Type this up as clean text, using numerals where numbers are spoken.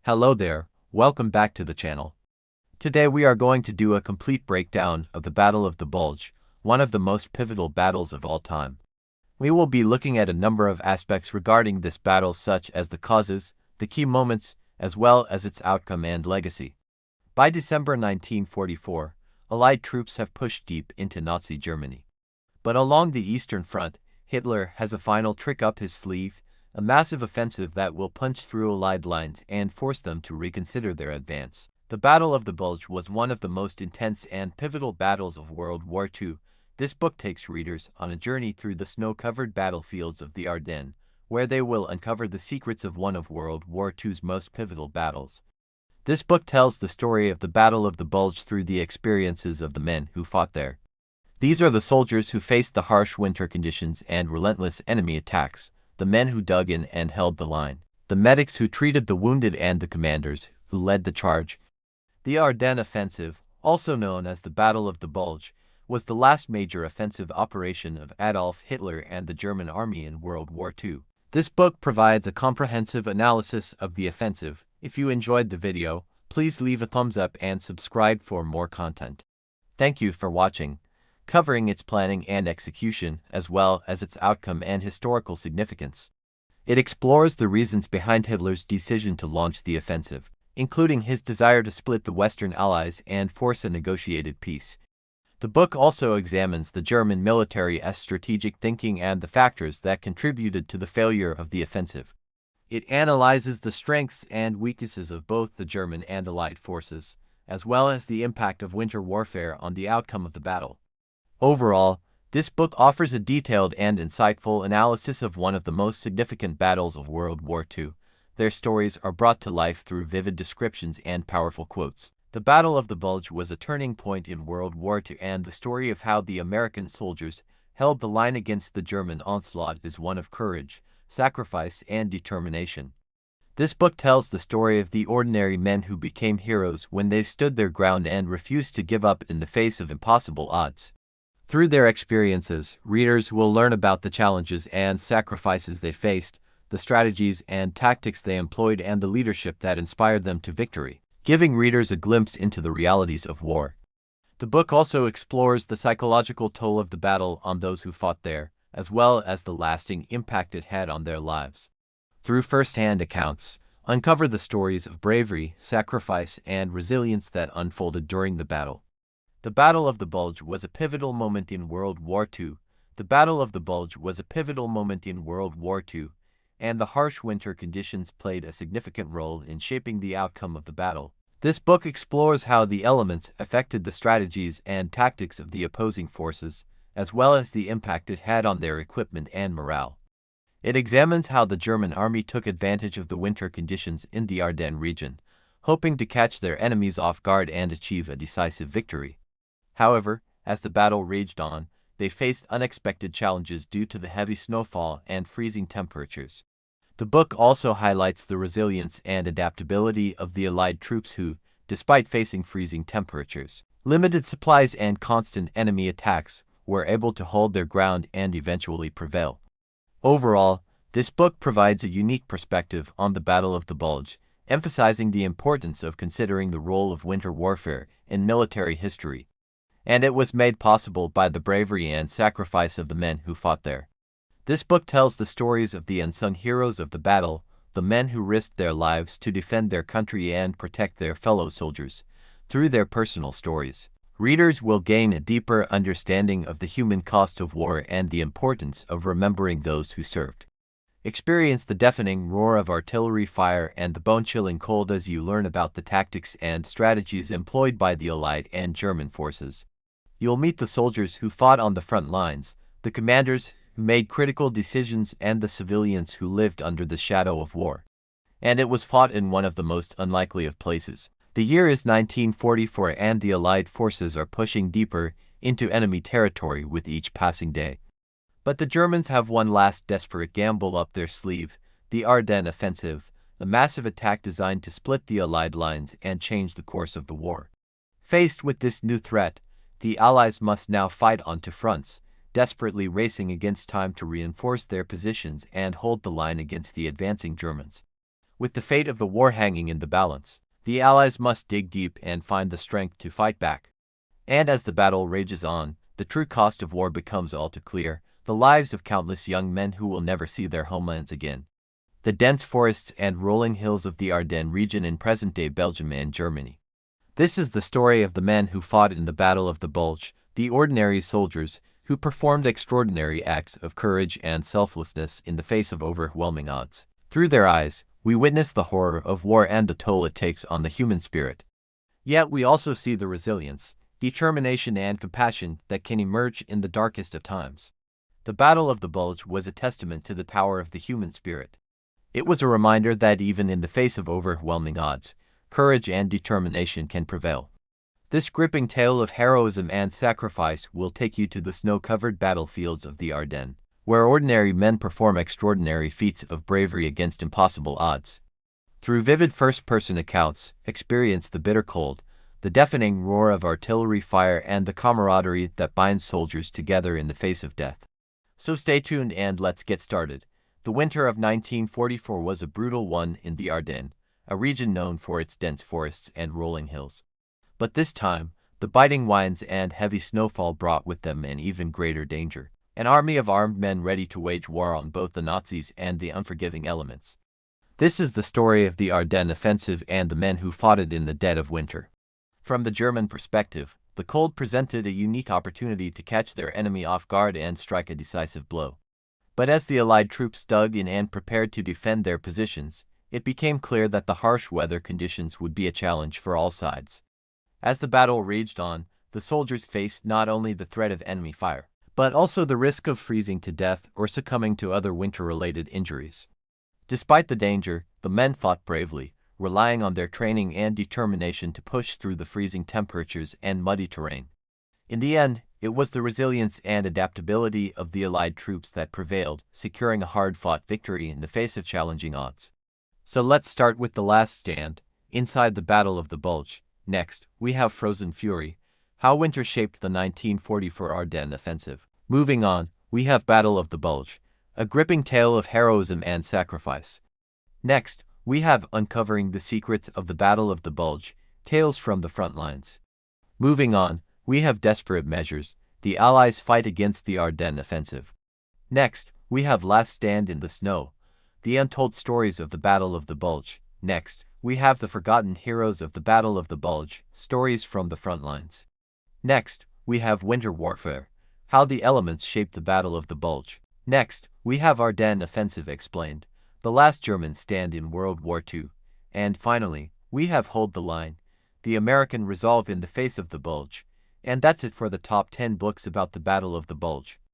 Hello there, welcome back to the channel. Today we are going to do a complete breakdown of the Battle of the Bulge, one of the most pivotal battles of all time. We will be looking at a number of aspects regarding this battle, such as the causes, the key moments, as well as its outcome and legacy. By December 1944, Allied troops have pushed deep into Nazi Germany. But along the Eastern Front, Hitler has a final trick up his sleeve, a massive offensive that will punch through Allied lines and force them to reconsider their advance. The Battle of the Bulge was one of the most intense and pivotal battles of World War II. This book takes readers on a journey through the snow-covered battlefields of the Ardennes, where they will uncover the secrets of one of World War II's most pivotal battles. This book tells the story of the Battle of the Bulge through the experiences of the men who fought there. These are the soldiers who faced the harsh winter conditions and relentless enemy attacks, the men who dug in and held the line, the medics who treated the wounded, and the commanders who led the charge. The Ardennes Offensive, also known as the Battle of the Bulge, was the last major offensive operation of Adolf Hitler and the German army in World War II. This book provides a comprehensive analysis of the offensive. If you enjoyed the video, please leave a thumbs up and subscribe for more content. Thank you for watching, covering its planning and execution, as well as its outcome and historical significance. It explores the reasons behind Hitler's decision to launch the offensive, including his desire to split the Western Allies and force a negotiated peace. The book also examines the German military's strategic thinking and the factors that contributed to the failure of the offensive. It analyzes the strengths and weaknesses of both the German and Allied forces, as well as the impact of winter warfare on the outcome of the battle. Overall, this book offers a detailed and insightful analysis of one of the most significant battles of World War II. Their stories are brought to life through vivid descriptions and powerful quotes. The Battle of the Bulge was a turning point in World War II, and the story of how the American soldiers held the line against the German onslaught is one of courage, sacrifice, and determination. This book tells the story of the ordinary men who became heroes when they stood their ground and refused to give up in the face of impossible odds. Through their experiences, readers will learn about the challenges and sacrifices they faced, the strategies and tactics they employed, and the leadership that inspired them to victory, giving readers a glimpse into the realities of war. The book also explores the psychological toll of the battle on those who fought there, as well as the lasting impact it had on their lives. Through first-hand accounts, uncover the stories of bravery, sacrifice, and resilience that unfolded during the battle. The Battle of the Bulge was a pivotal moment in World War II. The Battle of the Bulge was a pivotal moment in World War II, and the harsh winter conditions played a significant role in shaping the outcome of the battle. This book explores how the elements affected the strategies and tactics of the opposing forces, as well as the impact it had on their equipment and morale. It examines how the German army took advantage of the winter conditions in the Ardennes region, hoping to catch their enemies off guard and achieve a decisive victory. However, as the battle raged on, they faced unexpected challenges due to the heavy snowfall and freezing temperatures. The book also highlights the resilience and adaptability of the Allied troops who, despite facing freezing temperatures, limited supplies, and constant enemy attacks, were able to hold their ground and eventually prevail. Overall, this book provides a unique perspective on the Battle of the Bulge, emphasizing the importance of considering the role of winter warfare in military history. And it was made possible by the bravery and sacrifice of the men who fought there. This book tells the stories of the unsung heroes of the battle, the men who risked their lives to defend their country and protect their fellow soldiers. Through their personal stories, readers will gain a deeper understanding of the human cost of war and the importance of remembering those who served. Experience the deafening roar of artillery fire and the bone-chilling cold as you learn about the tactics and strategies employed by the Allied and German forces. You'll meet the soldiers who fought on the front lines, the commanders who made critical decisions, and the civilians who lived under the shadow of war. And it was fought in one of the most unlikely of places. The year is 1944, and the Allied forces are pushing deeper into enemy territory with each passing day. But the Germans have one last desperate gamble up their sleeve: the Ardennes Offensive, a massive attack designed to split the Allied lines and change the course of the war. Faced with this new threat, the Allies must now fight on two fronts, desperately racing against time to reinforce their positions and hold the line against the advancing Germans. With the fate of the war hanging in the balance, the Allies must dig deep and find the strength to fight back. And as the battle rages on, the true cost of war becomes all too clear, the lives of countless young men who will never see their homelands again. The dense forests and rolling hills of the Ardennes region in present-day Belgium and Germany. This is the story of the men who fought in the Battle of the Bulge, the ordinary soldiers who performed extraordinary acts of courage and selflessness in the face of overwhelming odds. Through their eyes, we witness the horror of war and the toll it takes on the human spirit. Yet we also see the resilience, determination and compassion that can emerge in the darkest of times. The Battle of the Bulge was a testament to the power of the human spirit. It was a reminder that even in the face of overwhelming odds, courage and determination can prevail. This gripping tale of heroism and sacrifice will take you to the snow-covered battlefields of the Ardennes, where ordinary men perform extraordinary feats of bravery against impossible odds. Through vivid first-person accounts, experience the bitter cold, the deafening roar of artillery fire and the camaraderie that binds soldiers together in the face of death. So stay tuned and let's get started. The winter of 1944 was a brutal one in the Ardennes, a region known for its dense forests and rolling hills. But this time, the biting winds and heavy snowfall brought with them an even greater danger. An army of armed men ready to wage war on both the Nazis and the unforgiving elements. This is the story of the Ardennes offensive and the men who fought it in the dead of winter. From the German perspective, the cold presented a unique opportunity to catch their enemy off guard and strike a decisive blow. But as the Allied troops dug in and prepared to defend their positions, it became clear that the harsh weather conditions would be a challenge for all sides. As the battle raged on, the soldiers faced not only the threat of enemy fire, but also the risk of freezing to death or succumbing to other winter-related injuries. Despite the danger, the men fought bravely, relying on their training and determination to push through the freezing temperatures and muddy terrain. In the end, it was the resilience and adaptability of the Allied troops that prevailed, securing a hard-fought victory in the face of challenging odds. So let's start with the last stand, inside the Battle of the Bulge. Next, we have Frozen Fury, how winter shaped the 1944 Ardennes offensive. Moving on, we have Battle of the Bulge, a gripping tale of heroism and sacrifice. Next, we have Uncovering the Secrets of the Battle of the Bulge, Tales from the Frontlines. Moving on, we have Desperate Measures, the Allies' fight against the Ardennes offensive. Next, we have Last Stand in the Snow, the untold stories of the Battle of the Bulge. Next, we have The Forgotten Heroes of the Battle of the Bulge, stories from the frontlines. Next, we have Winter Warfare, how the elements shaped the Battle of the Bulge. Next, we have Ardennes Offensive Explained, the last German stand in World War II. And finally, we have Hold the Line, the American resolve in the face of the Bulge. And that's it for the top 10 books about the Battle of the Bulge.